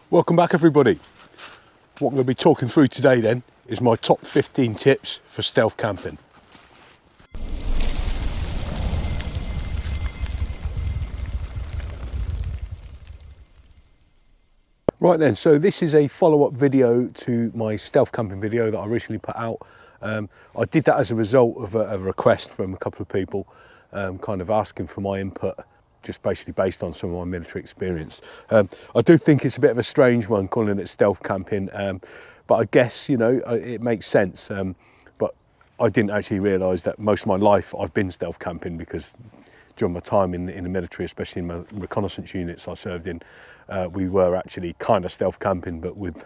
Welcome back everybody. What I'm going to be talking through today then is my top 15 tips for stealth camping. Right then, so this is a follow-up video to my stealth camping video that I recently put out. I did that as a result of a request from a couple of people kind of asking for my input, just basically based on some of my military experience. I do think it's a bit of a strange one calling it stealth camping, but I guess, you know, it makes sense. But I didn't actually realise that most of my life I've been stealth camping, because during my time in the military, especially in my reconnaissance units I served in, we were actually kind of stealth camping, but with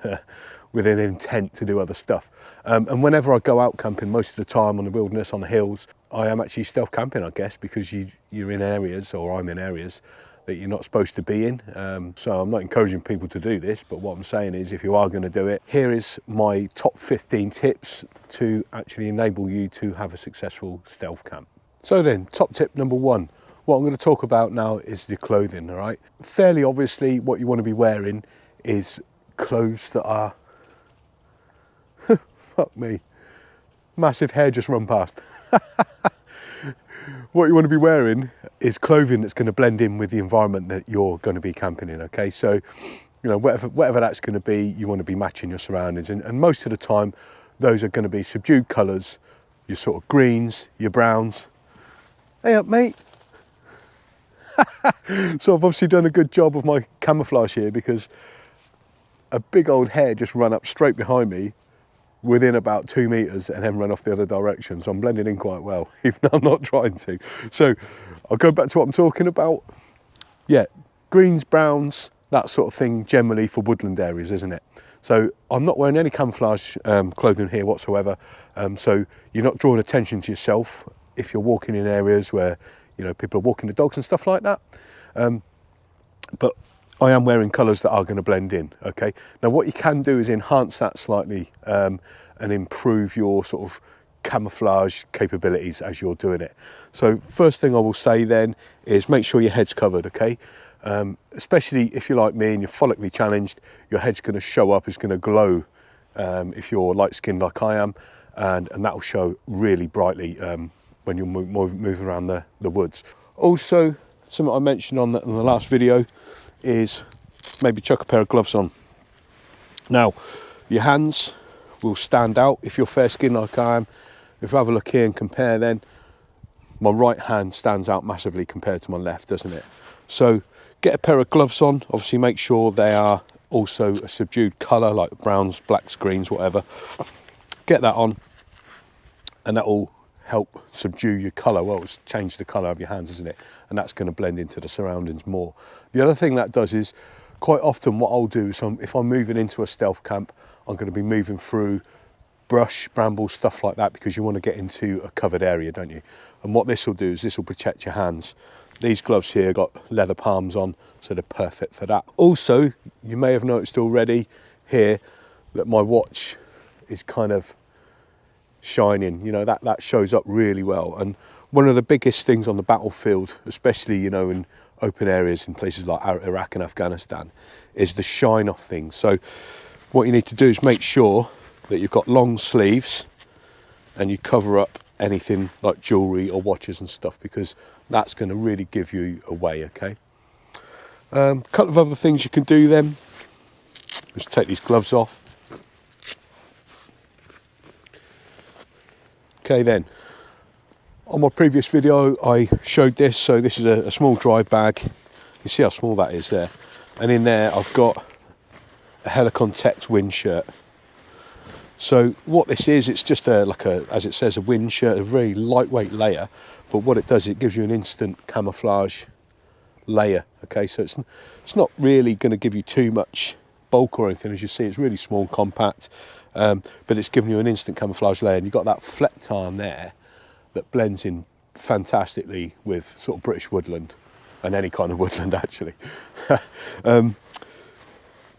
an intent to do other stuff. And whenever I go out camping, most of the time on the wilderness, on the hills, I am actually stealth camping, I guess, because you're in areas, or I'm in areas, that you're not supposed to be in. So I'm not encouraging people to do this, but what I'm saying is, if you are going to do it, here is my top 15 tips to actually enable you to have a successful stealth camp. So then, top tip number one. What I'm going to talk about now is the clothing, all right? Fairly obviously, what you want to be wearing is clothes that are... Fuck me. Massive hair just run past. What you want to be wearing is clothing that's going to blend in with the environment that you're going to be camping in, okay? So, you know, whatever that's going to be, you want to be matching your surroundings. And most of the time, those are going to be subdued colours, your sort of greens, your browns. Hey up, mate. So I've obviously done a good job of my camouflage here, because a big old hare just ran up straight behind me within about 2 meters and then run off the other direction. So I'm blending in quite well, even though I'm not trying to. So I'll go back to what I'm talking about. Yeah, greens, browns, that sort of thing, generally for woodland areas, isn't it? So I'm not wearing any camouflage clothing here whatsoever. So you're not drawing attention to yourself if you're walking in areas where, you know, people are walking the dogs and stuff like that. But I am wearing colours that are going to blend in, okay? Now what you can do is enhance that slightly and improve your sort of camouflage capabilities as you're doing it. So first thing I will say then is make sure your head's covered, okay? Especially if you're like me and you're follically challenged, your head's going to show up, it's going to glow if you're light skinned like I am, and that will show really brightly when you're moving around the woods. Also, something I mentioned on the last video is maybe chuck a pair of gloves on. Now, your hands will stand out if you're fair skinned like I am. If you have a look here and compare, then my right hand stands out massively compared to my left, doesn't it? So get a pair of gloves on. Obviously make sure they are also a subdued colour, like browns, blacks, greens, whatever. Get that on, and that will help subdue your colour. Well, it's changed the colour of your hands, isn't it? And that's going to blend into the surroundings more. The other thing that does is, quite often what I'll do is, if I'm moving into a stealth camp, I'm going to be moving through brush, brambles, stuff like that, because you want to get into a covered area, don't you? And what this will do is this will protect your hands. These gloves here got leather palms on, so they're perfect for that. Also, you may have noticed already here that my watch is kind of shining, you know, that shows up really well. And one of the biggest things on the battlefield, especially, you know, in open areas in places like Iraq and Afghanistan, is the shine off things. So what you need to do is make sure that you've got long sleeves and you cover up anything like jewellery or watches and stuff, because that's going to really give you away, okay? A couple of other things you can do then is take these gloves off. Okay then, on my previous video I showed this, so this is a small dry bag. You see how small that is there, and in there I've got a Helicon Tex wind shirt. So what this is, it's just like a, as it says, a wind shirt, a very lightweight layer, but what it does, it gives you an instant camouflage layer, okay? So it's not really going to give you too much bulk or anything. As you see, it's really small, compact, but it's giving you an instant camouflage layer, and you've got that fleck tarn there that blends in fantastically with sort of British woodland, and any kind of woodland actually.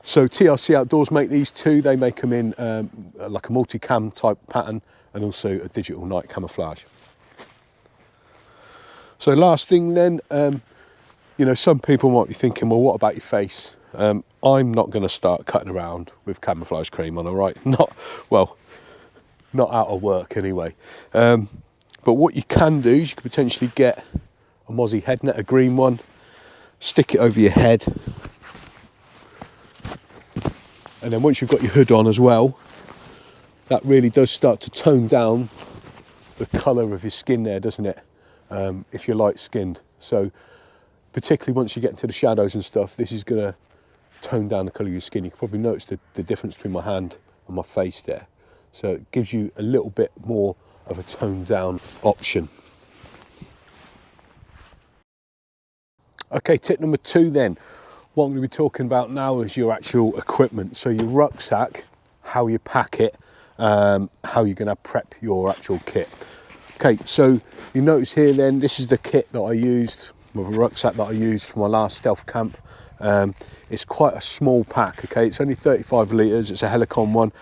So TRC Outdoors make these too. They make them in like a multi-cam type pattern, and also a digital night camouflage. So last thing then, you know, some people might be thinking, well, what about your face? I'm not going to start cutting around with camouflage cream on, all right? Not out of work anyway. But what you can do is you could potentially get a mozzie head net, a green one, stick it over your head, and then once you've got your hood on as well, that really does start to tone down the colour of your skin there, doesn't it? If you're light skinned. So particularly once you get into the shadows and stuff, this is going to tone down the colour of your skin. You can probably notice the difference between my hand and my face there. So it gives you a little bit more of a toned down option. Okay, tip number 2 then. What I'm going to be talking about now is your actual equipment. So your rucksack, how you pack it, how you're going to prep your actual kit. Okay, so you notice here then, this is the kit that I used, my rucksack that I used for my last stealth camp. It's quite a small pack, okay? It's only 35 litres, it's a Helicon one.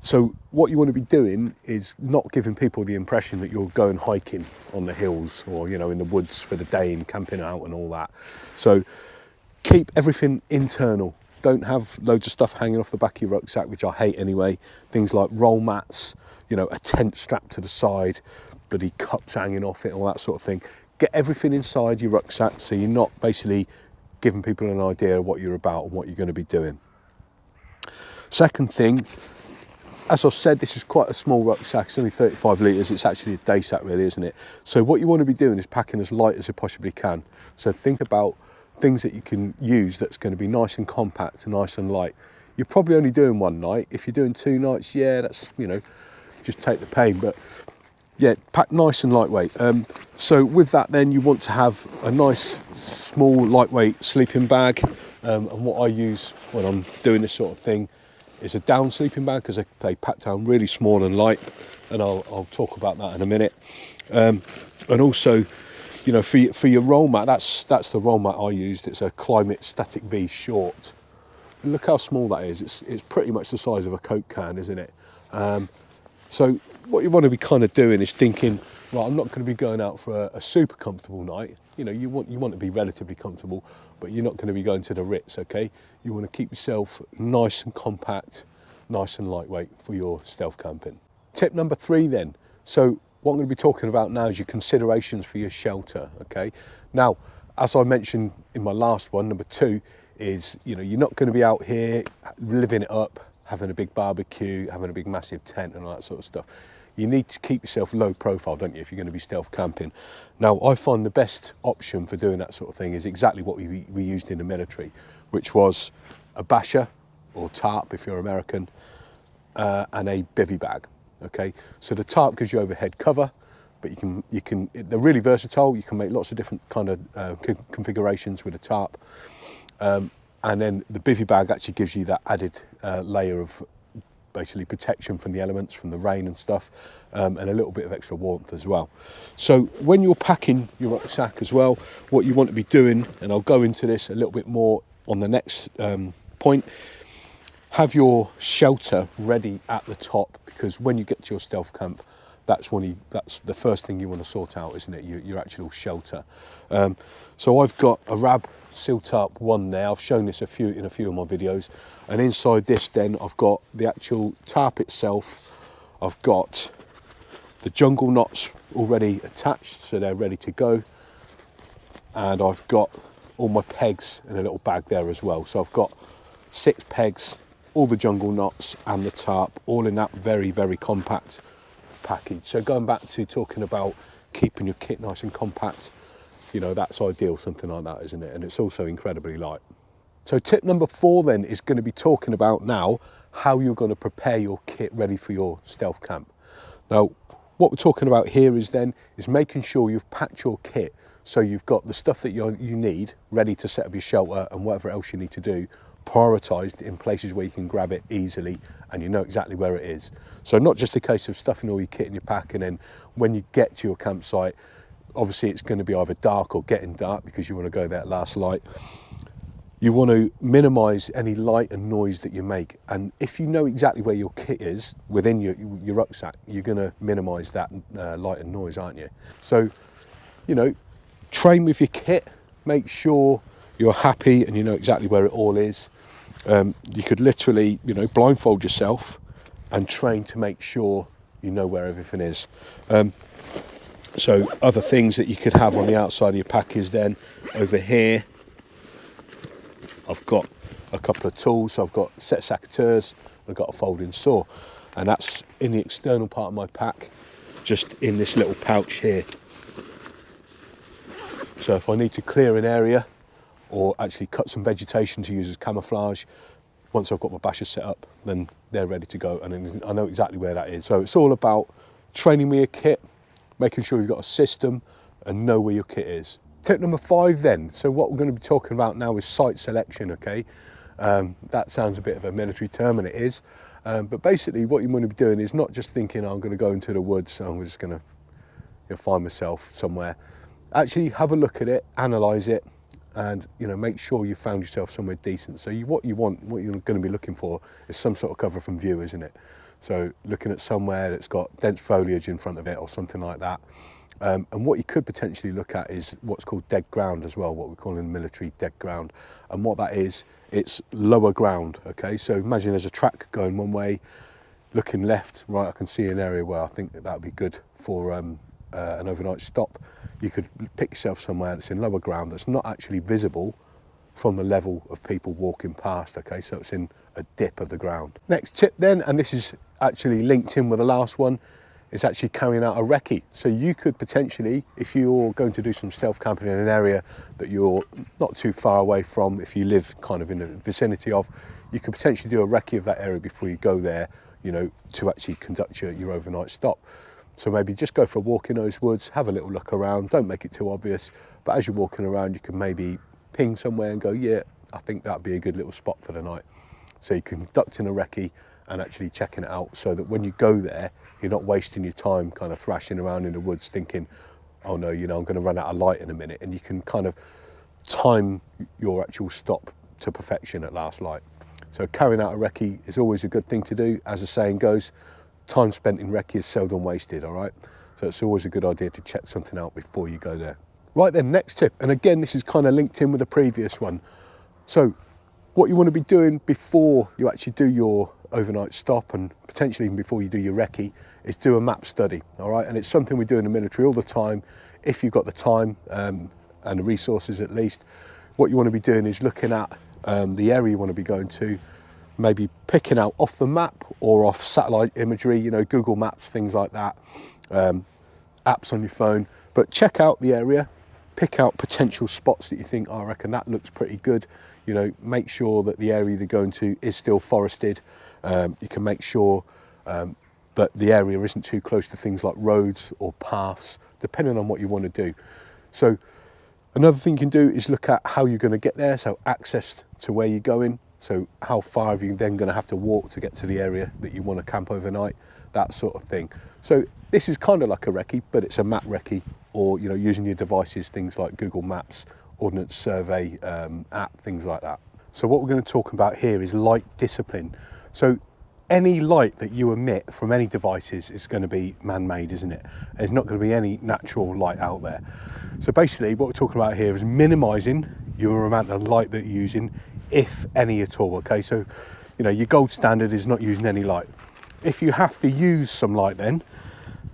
So what you want to be doing is not giving people the impression that you're going hiking on the hills or, you know, in the woods for the day and camping out and all that. So keep everything internal. Don't have loads of stuff hanging off the back of your rucksack, which I hate anyway. Things like roll mats, you know, a tent strapped to the side, bloody cups hanging off it, all that sort of thing. Get everything inside your rucksack so you're not basically giving people an idea of what you're about and what you're going to be doing. Second thing, as I said, this is quite a small rucksack. It's only 35 litres. It's actually a day sack really, isn't it? So what you want to be doing is packing as light as you possibly can. So think about things that you can use that's going to be nice and compact and nice and light. You're probably only doing one night. If you're doing 2 nights, yeah, that's, you know, just take the pain. But yeah, pack nice and lightweight. So with that then, you want to have a nice, small, lightweight sleeping bag. And what I use when I'm doing this sort of thing is a down sleeping bag, because they pack down really small and light, and I'll talk about that in a minute. And also, you know, for your roll mat, that's the roll mat I used. It's a Climate Static V short. And look how small that is. It's pretty much the size of a Coke can, isn't it? So what you want to be kind of doing is thinking, right, I'm not going to be going out for a super comfortable night. You know, you want to be relatively comfortable, but you're not going to be going to the Ritz, okay? You want to keep yourself nice and compact, nice and lightweight for your stealth camping. Tip number 3 then. So what I'm going to be talking about now is your considerations for your shelter, okay? Now, as I mentioned in my last one, number 2, is, you know, you're not going to be out here living it up, having a big barbecue, having a big massive tent and all that sort of stuff. You need to keep yourself low profile, don't you, if you're going to be stealth camping. Now, I find the best option for doing that sort of thing is exactly what we used in the military, which was a basher, or tarp if you're American, and a bivy bag, okay? So the tarp gives you overhead cover, but they're really versatile. You can make lots of different kind of configurations with a tarp. And then the bivy bag actually gives you that added layer of basically protection from the elements, from the rain and stuff, and a little bit of extra warmth as well. So when you're packing your rucksack as well, what you want to be doing, and I'll go into this a little bit more on the next point, have your shelter ready at the top, because when you get to your stealth camp, that's the first thing you want to sort out, isn't it? Your actual shelter. So I've got a Rab Seal Tarp 1 there. I've shown this in a few of my videos. And inside this then, I've got the actual tarp itself. I've got the jungle knots already attached, so they're ready to go. And I've got all my pegs in a little bag there as well. So I've got 6 pegs, all the jungle knots and the tarp, all in that very, very compact package. So going back to talking about keeping your kit nice and compact, you know, that's ideal, something like that, isn't it? And it's also incredibly light. So tip number 4 then is going to be talking about now how you're going to prepare your kit ready for your stealth camp. Now, what we're talking about here is making sure you've packed your kit so you've got the stuff that you need ready to set up your shelter and whatever else you need to do, prioritised in places where you can grab it easily and you know exactly where it is. So not just a case of stuffing all your kit in your pack, and then when you get to your campsite, obviously it's going to be either dark or getting dark because you want to go there at last light. You want to minimise any light and noise that you make, and if you know exactly where your kit is within your rucksack, you're going to minimise that light and noise, aren't you? So, you know, train with your kit, make sure you're happy and you know exactly where it all is, you could literally, you know, blindfold yourself and train to make sure you know where everything is. So other things that you could have on the outside of your pack is then over here, I've got a couple of tools. So I've got a set of secateurs, I've got a folding saw, and that's in the external part of my pack, just in this little pouch here. So if I need to clear an area or actually cut some vegetation to use as camouflage, once I've got my bashers set up, then they're ready to go, and I know exactly where that is. So it's all about training with your kit, making sure you've got a system and know where your kit is. Tip number 5 then, so what we're going to be talking about now is site selection, okay? That sounds a bit of a military term, and it is, but basically what you want to be doing is not just thinking, oh, I'm going to go into the woods and I'm just going to find myself somewhere. Actually have a look at it, analyse it, and make sure you found yourself somewhere decent. So what you're going to be looking for is some sort of cover from view, isn't it? So looking at somewhere that's got dense foliage in front of it or something like that. And what you could potentially look at is what's called dead ground as well, what we call in the military dead ground. And what that is, it's lower ground, okay? So imagine there's a track going one way, looking left, right, I can see an area where I think that would be good for an overnight stop. You could pick yourself somewhere that's in lower ground that's not actually visible from the level of people walking past, okay? So it's in a dip of the ground. Next tip then, and this is actually linked in with the last one, is actually carrying out a recce. So you could potentially, if you're going to do some stealth camping in an area that you're not too far away from, if you live kind of in the vicinity of, you could potentially do a recce of that area before you go there, to actually conduct your overnight stop. So maybe just go for a walk in those woods, have a little look around, don't make it too obvious, but as you're walking around you can maybe ping somewhere and go, yeah, I think that'd be a good little spot for the night. So you're conducting a recce and actually checking it out, so that when you go there, you're not wasting your time kind of thrashing around in the woods thinking, oh no, I'm going to run out of light in a minute, and you can kind of time your actual stop to perfection at last light. So carrying out a recce is always a good thing to do. As the saying goes, time spent in recce is seldom wasted, all right? So it's always a good idea to check something out before you go there. Right then, next tip, and again, this is kind of linked in with the previous one. So what you want to be doing before you actually do your overnight stop, and potentially even before you do your recce, is do a map study, all right? And it's something we do in the military all the time. If you've got the time and the resources at least, what you want to be doing is looking at the area you want to be going to, maybe picking out off the map or off satellite imagery, Google Maps, things like that, apps on your phone, but check out the area, pick out potential spots that you think, oh, I reckon that looks pretty good. Make sure that the area you're going to is still forested. You can make sure that the area isn't too close to things like roads or paths, depending on what you want to do. So another thing you can do is look at how you're going to get there, so access to where you're going. So how far are you then going to have to walk to get to the area that you want to camp overnight, that sort of thing. So this is kind of like a recce, but it's a map recce, or using your devices, things like Google Maps, Ordnance Survey app, things like that. So what we're going to talk about here is light discipline. So any light that you emit from any devices is going to be man-made, isn't it? There's not going to be any natural light out there. So basically what we're talking about here is minimising your amount of light that you're using, if any at all, okay? So, your gold standard is not using any light. If you have to use some light then,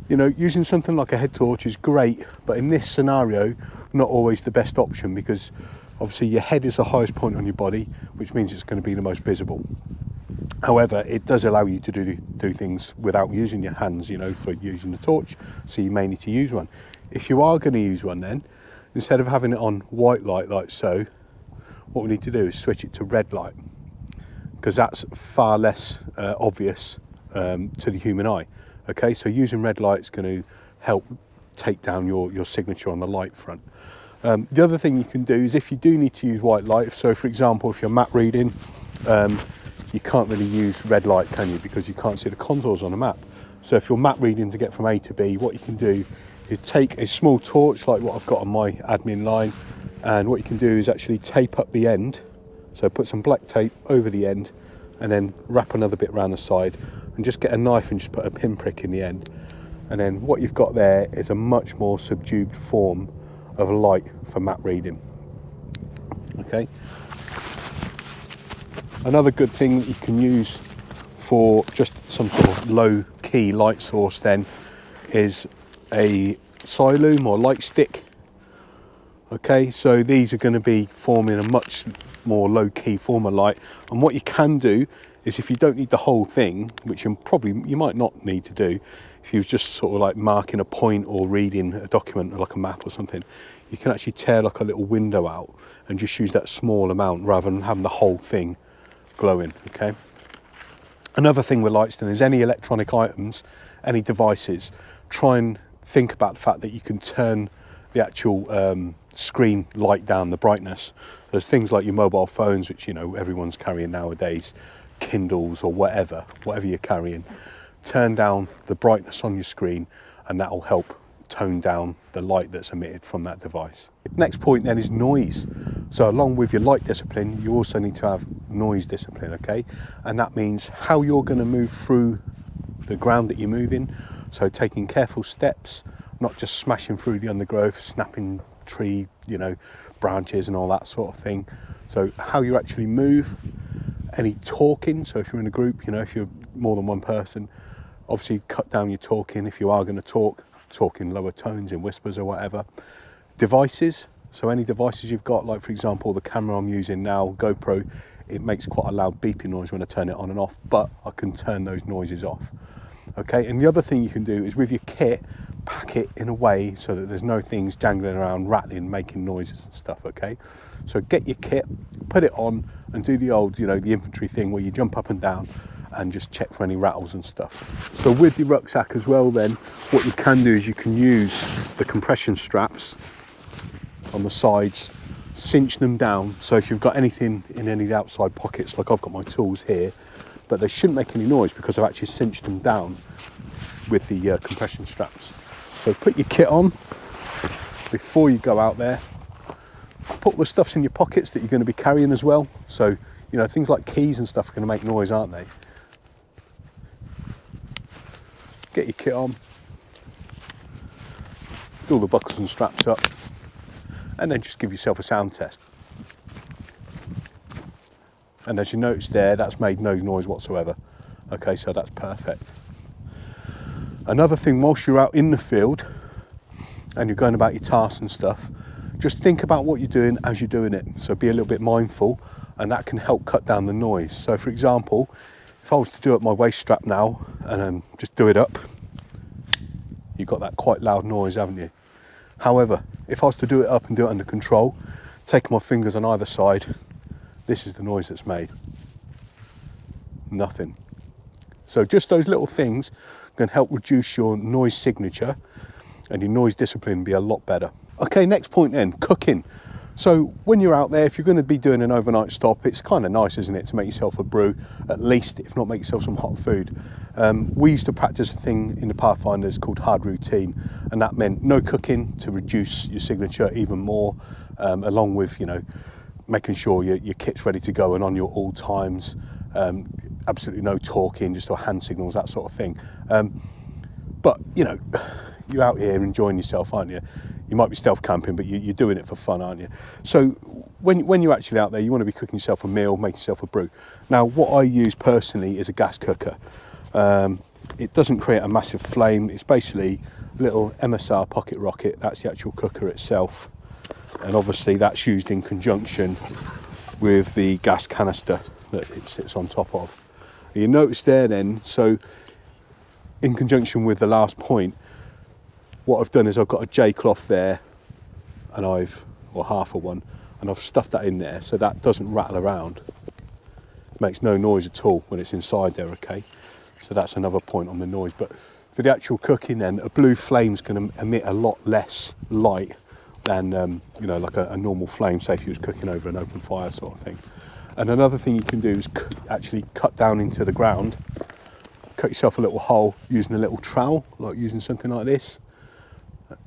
using something like a head torch is great, but in this scenario, not always the best option, because obviously your head is the highest point on your body, which means it's going to be the most visible. However, it does allow you to do things without using your hands, for using the torch, so you may need to use one. If you are going to use one then, instead of having it on white light like so, what we need to do is switch it to red light, because that's far less obvious to the human eye. Okay, so using red light is going to help take down your signature on the light front. The other thing you can do is, if you do need to use white light, so for example, if you're map reading, you can't really use red light, can you? Because you can't see the contours on a map. So if you're map reading to get from A to B, what you can do is take a small torch like what I've got on my admin line, and what you can do is actually tape up the end. So put some black tape over the end and then wrap another bit around the side, and just get a knife and just put a pinprick in the end. And then what you've got there is a much more subdued form of light for map reading. okay? Another good thing that you can use for just some sort of low-key light source then is a siloom or light stick. Okay, so these are going to be forming a much more low-key form of light, and what you can do is, if you don't need the whole thing, which you might not need to do, if you was just sort of like marking a point or reading a document or like a map or something, you can actually tear like a little window out and just use that small amount rather than having the whole thing glowing. Okay. Another thing with lights then is any electronic items, any devices, try and think about the fact that you can turn the actual screen light down, the brightness. There's things like your mobile phones, which, you know, everyone's carrying nowadays, Kindles or whatever you're carrying. Turn down the brightness on your screen, and that'll help tone down the light that's emitted from that device. Next point then is noise. So along with your light discipline, you also need to have noise discipline, okay? And that means how you're going to move through the ground that you're moving. So taking careful steps, not just smashing through the undergrowth, snapping tree, you know, branches and all that sort of thing. So how you actually move, any talking. So if you're in a group, you know, if you're more than one person, obviously cut down your talking. If you are going to talk in lower tones, in whispers or whatever. Devices, so any devices you've got, like for example the camera I'm using now, GoPro, it makes quite a loud beeping noise when I turn it on and off, but I can turn those noises off. Okay, and the other thing you can do is with your kit, pack it in a way so that there's no things jangling around, rattling, making noises and stuff, okay? So get your kit, put it on, and do the old, you know, the infantry thing where you jump up and down and just check for any rattles and stuff. So with your rucksack as well then, what you can do is you can use the compression straps on the sides, cinch them down, so if you've got anything in any of the outside pockets, like I've got my tools here, but they shouldn't make any noise because I've actually cinched them down with the compression straps. So put your kit on before you go out there. Put the stuffs in your pockets that you're going to be carrying as well. So, you know, things like keys and stuff are going to make noise, aren't they? Get your kit on, do all the buckles and straps up, and then just give yourself a sound test. And as you notice there, that's made no noise whatsoever. Okay, so that's perfect. Another thing, whilst you're out in the field and you're going about your tasks and stuff, just think about what you're doing as you're doing it. So be a little bit mindful, and that can help cut down the noise. So for example, if I was to do up my waist strap now and just do it up, you've got that quite loud noise, haven't you? However, if I was to do it up and do it under control, take my fingers on either side, this is the noise that's made. Nothing. So just those little things can help reduce your noise signature, and your noise discipline be a lot better. Okay, next point then, cooking. So when you're out there, if you're going to be doing an overnight stop, it's kind of nice, isn't it, to make yourself a brew, at least, if not make yourself some hot food. We used to practice a thing in the Pathfinders called hard routine, and that meant no cooking to reduce your signature even more, along with, you know, making sure your kit's ready to go and on your all times, absolutely no talking, just hand signals, that sort of thing. But, you know, you're out here enjoying yourself, aren't you? You might be stealth camping, but you're doing it for fun, aren't you? So when you're actually out there, you want to be cooking yourself a meal, making yourself a brew. Now, what I use personally is a gas cooker. It doesn't create a massive flame. It's basically a little MSR pocket rocket. That's the actual cooker itself. And obviously that's used in conjunction with the gas canister that it sits on top of. You notice there then, so in conjunction with the last point, what I've done is I've got a J cloth there, and or half of one, and I've stuffed that in there so that doesn't rattle around. It makes no noise at all when it's inside there, okay? So that's another point on the noise. But for the actual cooking then, a blue flame's going to emit a lot less light than, you know, like a normal flame, say if you was cooking over an open fire sort of thing. And another thing you can do is actually cut down into the ground, cut yourself a little hole using a little trowel, like using something like this.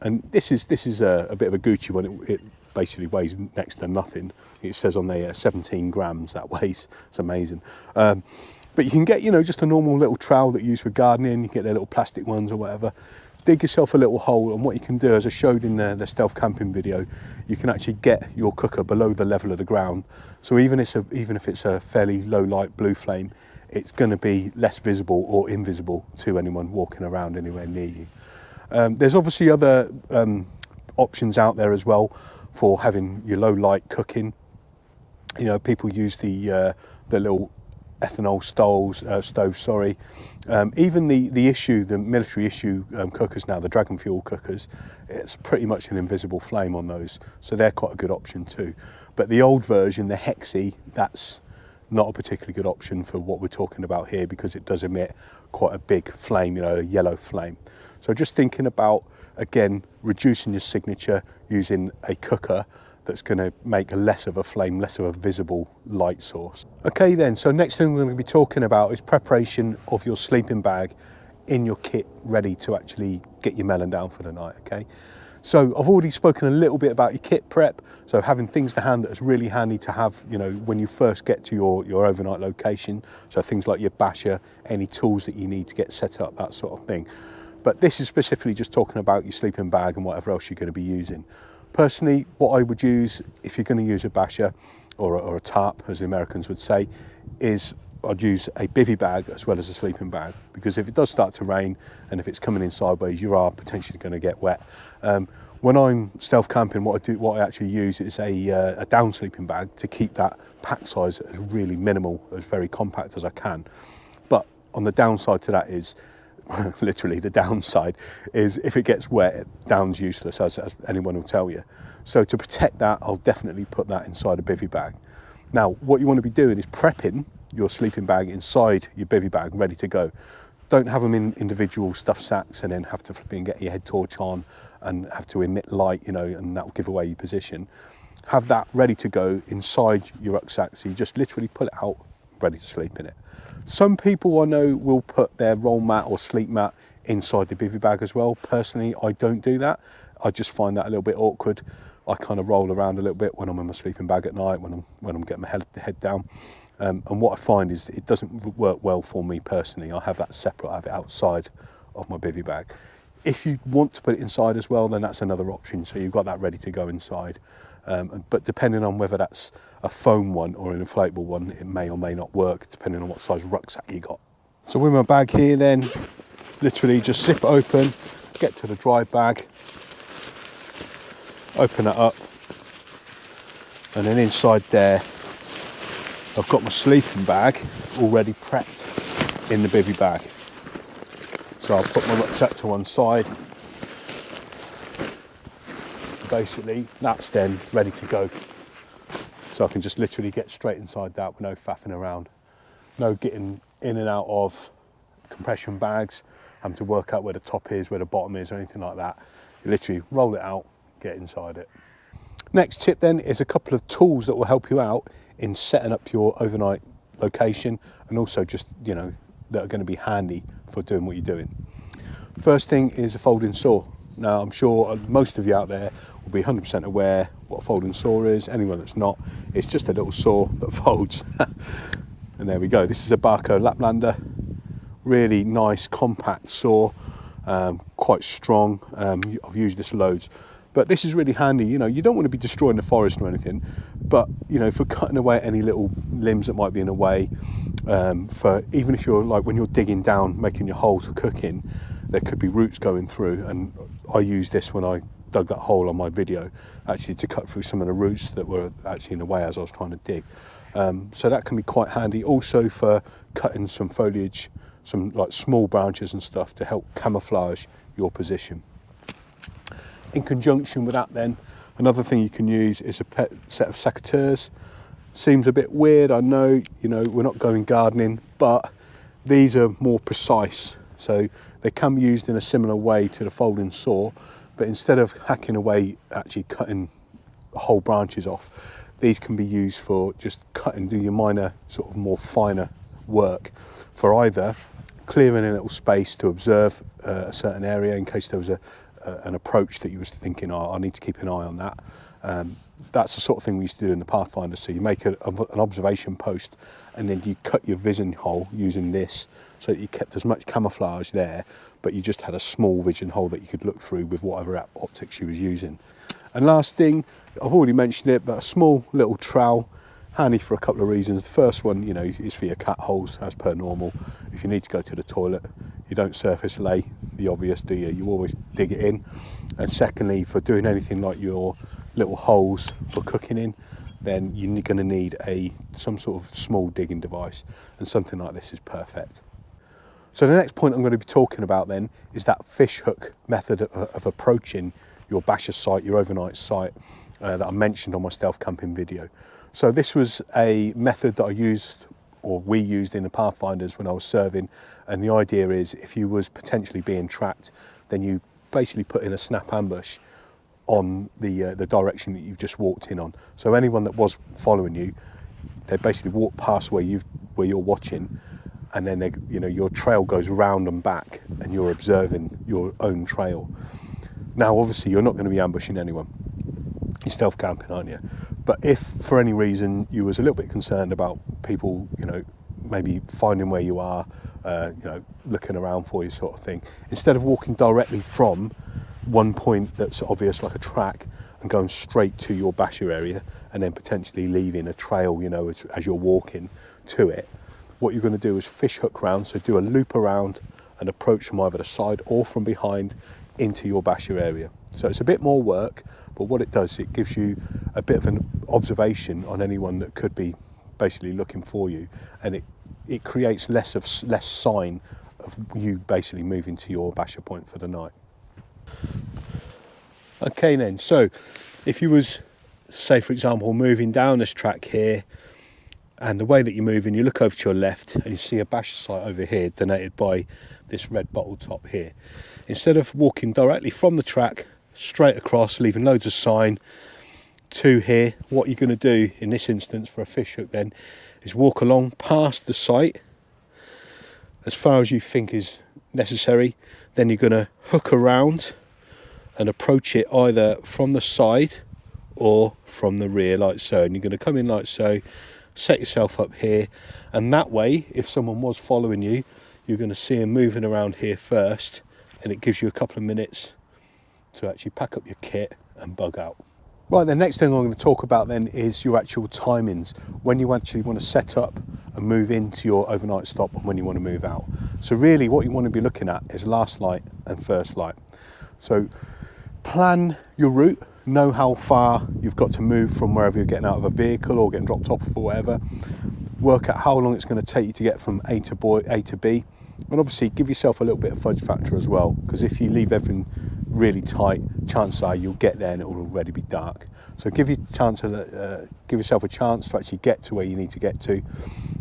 And this is a bit of a Gucci one. It basically weighs next to nothing. It says on there 17 grams that weighs. It's amazing. But you can get, you know, just a normal little trowel that you use for gardening. You can get their little plastic ones or whatever. dig yourself a little hole, and what you can do, as I showed in the stealth camping video, you can actually get your cooker below the level of the ground. So even if it's a fairly low light blue flame, it's going to be less visible or invisible to anyone walking around anywhere near you. There's obviously other options out there as well for having your low light cooking. You know, people use the little ethanol stoves, even the military issue cookers now, the Dragon Fuel cookers, it's pretty much an invisible flame on those, so they're quite a good option too. But the old version, the recce, that's not a particularly good option for what we're talking about here, because it does emit quite a big flame, you know, a yellow flame. So just thinking about, again, reducing your signature using a cooker that's going to make less of a flame, less of a visible light source. Okay then, so next thing we're going to be talking about is preparation of your sleeping bag in your kit, ready to actually get your melon down for the night, okay? So I've already spoken a little bit about your kit prep, so having things to hand that is really handy to have, you know, when you first get to your overnight location. So things like your basher, any tools that you need to get set up, that sort of thing. But this is specifically just talking about your sleeping bag and whatever else you're going to be using. Personally, what I would use if you're going to use a basher or a tarp, as the Americans would say, is I'd use a bivvy bag as well as a sleeping bag, because if it does start to rain and if it's coming in sideways, you are potentially going to get wet. When I'm stealth camping, what I actually use is a down sleeping bag to keep that pack size as really minimal, as very compact as I can. But on the downside to that is, literally the downside is, if it gets wet, down's useless, as anyone will tell you. So to protect that, I'll definitely put that inside a bivvy bag. Now, what you want to be doing is prepping your sleeping bag inside your bivvy bag, ready to go. Don't have them in individual stuff sacks and then have to flip and get your head torch on and have to emit light, you know, and that will give away your position. Have that ready to go inside your rucksack, so you just literally pull it out, ready to sleep in it. Some people I know will put their roll mat or sleep mat inside the bivvy bag as well. Personally, I don't do that. I just find that a little bit awkward. I kind of roll around a little bit when I'm in my sleeping bag at night, when I'm getting my head down. And what I find is it doesn't work well for me personally. I have that separate, I have it outside of my bivvy bag. If you want to put it inside as well, then that's another option. So you've got that ready to go inside. But depending on whether that's a foam one or an inflatable one, it may or may not work, depending on what size rucksack you got. So with my bag here then, literally just zip it open, get to the dry bag, open it up, and then inside there, I've got my sleeping bag already prepped in the bivvy bag. So I'll put my rucksack to one side. Basically, that's then ready to go. So I can just literally get straight inside that with no faffing around. No getting in and out of compression bags, having to work out where the top is, where the bottom is, or anything like that. You literally roll it out, get inside it. Next tip then is a couple of tools that will help you out in setting up your overnight location, and also just, you know, that are going to be handy for doing what you're doing. First thing is a folding saw. Now, I'm sure most of you out there will be 100% aware what a folding saw is. Anyone that's not, it's just a little saw that folds. And there we go. This is a Barco Laplander. Really nice, compact saw, quite strong. I've used this loads. But this is really handy. You know, you don't want to be destroying the forest or anything, but, you know, for cutting away any little limbs that might be in the way, for even if you're like when you're digging down, making your hole to cook in, there could be roots going through, and I used this when I dug that hole on my video, actually to cut through some of the roots that were actually in the way as I was trying to dig. So that can be quite handy. Also for cutting some foliage, some like small branches and stuff to help camouflage your position. In conjunction with that then, another thing you can use is a set of secateurs. Seems a bit weird, I know, you know, we're not going gardening, but these are more precise. So they can be used in a similar way to the folding saw, but instead of hacking away, actually cutting whole branches off, these can be used for just cutting, do your minor, sort of more finer work, for either clearing a little space to observe a certain area in case there was an approach that you was thinking, oh, I need to keep an eye on that, That's the sort of thing we used to do in the Pathfinders. So you make an observation post and then you cut your vision hole using this so that you kept as much camouflage there, but you just had a small vision hole that you could look through with whatever optics you was using. And last thing, I've already mentioned it, but a small little trowel, handy for a couple of reasons. The first one, you know, is for your cat holes as per normal. If you need to go to the toilet, you don't surface lay the obvious, do you? You always dig it in. And secondly, for doing anything like your little holes for cooking in, then you're going to need some sort of small digging device, and something like this is perfect. So the next point I'm going to be talking about then is that fish hook method of approaching your basher site, your overnight site, that I mentioned on my stealth camping video. So this was a method that I used, or we used in the Pathfinders when I was serving, and the idea is if you was potentially being tracked, then you basically put in a snap ambush on the direction that you've just walked in on. So anyone that was following you, they basically walk past where you're watching, and then your trail goes round and back, and you're observing your own trail. Now, obviously, you're not going to be ambushing anyone. You're stealth camping, aren't you? But if for any reason you was a little bit concerned about people, maybe finding where you are, looking around for you, sort of thing, instead of walking directly from one point that's obvious like a track and going straight to your basher area and then potentially leaving a trail, as you're walking to it, what you're going to do is fish hook round, so do a loop around and approach from either the side or from behind into your basher area. So it's a bit more work, but what it does, it gives you a bit of an observation on anyone that could be basically looking for you, and it creates less sign of you basically moving to your basher point for the night. Okay then, so if you was, say for example, moving down this track here, and the way that you're moving, you look over to your left and you see a basher site over here denoted by this red bottle top here. Instead of walking directly from the track straight across, leaving loads of sign to here, what you're going to do in this instance for a fish hook then is walk along past the site as far as you think is necessary. Then you're going to hook around and approach it either from the side or from the rear, like so. And you're going to come in like so, set yourself up here, and that way, if someone was following you, you're going to see them moving around here first, and it gives you a couple of minutes to actually pack up your kit and bug out. Right, the next thing I'm going to talk about then is your actual timings, when you actually want to set up and move into your overnight stop and when you want to move out. So really what you want to be looking at is last light and first light. So plan your route, know how far you've got to move from wherever you're getting out of a vehicle or getting dropped off or whatever. Work out how long it's going to take you to get from A to B, and obviously give yourself a little bit of fudge factor as well, because if you leave everything really tight, chances are you'll get there and it will already be dark. So give yourself a chance to actually get to where you need to get to,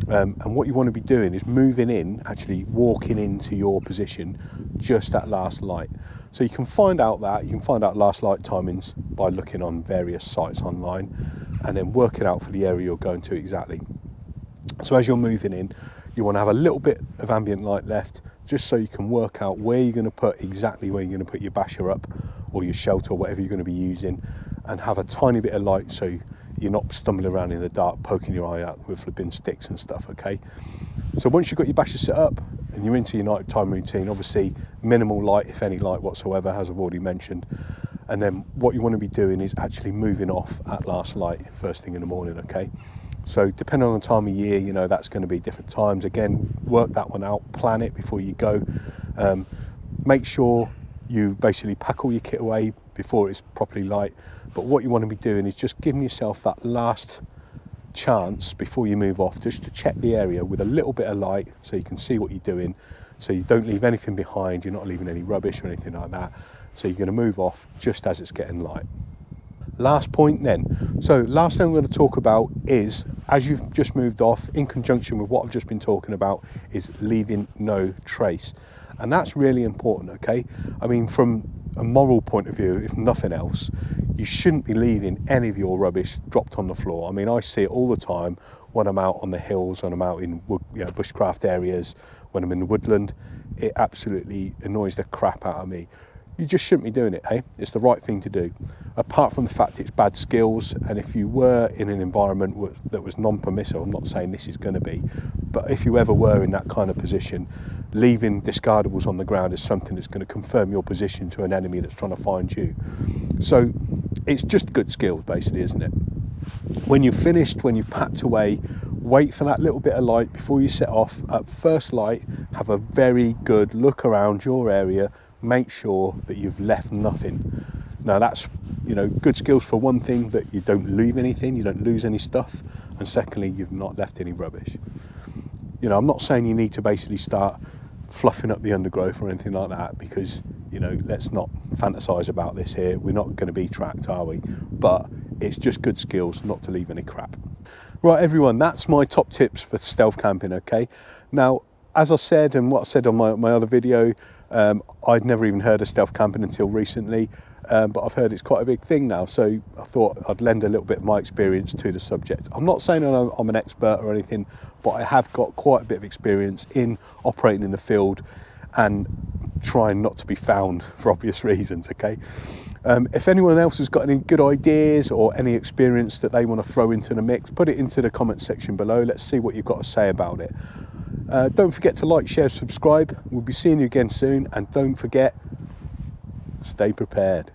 and what you want to be doing is moving in, actually walking into your position just at last light. So you can find out last light timings by looking on various sites online and then work it out for the area you're going to exactly. So as you're moving in, you want to have a little bit of ambient light left, just so you can work out where you're going to put your basher up or your shelter or whatever you're going to be using, and have a tiny bit of light so you're not stumbling around in the dark poking your eye out with flipping sticks and stuff. Okay, so once you've got your basher set up and you're into your night time routine, obviously minimal light, if any light whatsoever, as I've already mentioned, and then what you want to be doing is actually moving off at last light first thing in the morning. Okay, so depending on the time of year, that's going to be different times. Again, work that one out, plan it before you go. Make sure you basically pack all your kit away before it's properly light. But what you want to be doing is just giving yourself that last chance before you move off, just to check the area with a little bit of light so you can see what you're doing, so you don't leave anything behind, you're not leaving any rubbish or anything like that. So you're going to move off just as it's getting light. Last point then. So last thing I'm going to talk about is, as you've just moved off, in conjunction with what I've just been talking about, is leaving no trace. And that's really important, okay? I mean, from a moral point of view, if nothing else, you shouldn't be leaving any of your rubbish dropped on the floor. I mean, I see it all the time when I'm out on the hills, when I'm out in bushcraft areas, when I'm in the woodland. It absolutely annoys the crap out of me. you just shouldn't be doing it, eh? It's the right thing to do. Apart from the fact it's bad skills, and if you were in an environment that was non-permissive, I'm not saying this is going to be, but if you ever were in that kind of position, leaving discardables on the ground is something that's going to confirm your position to an enemy that's trying to find you. So it's just good skills, basically, isn't it? When you've finished, when you've packed away, wait for that little bit of light before you set off. At first light, have a very good look around your area. Make sure that you've left nothing. Now that's, good skills for one thing, that you don't leave anything, you don't lose any stuff, and secondly, you've not left any rubbish. I'm not saying you need to basically start fluffing up the undergrowth or anything like that, because, let's not fantasize about this here. We're not going to be tracked, are we? But it's just good skills not to leave any crap. Right, everyone, that's my top tips for stealth camping, okay? Now, as I said, and what I said on my other video, I'd never even heard of stealth camping until recently, but I've heard it's quite a big thing now, so I thought I'd lend a little bit of my experience to the subject. I'm not saying I'm an expert or anything, but I have got quite a bit of experience in operating in the field and trying not to be found for obvious reasons, okay? If anyone else has got any good ideas or any experience that they want to throw into the mix, put it into the comment section below. Let's see what you've got to say about it. Don't forget to like, share, subscribe. We'll be seeing you again soon, and don't forget, stay prepared.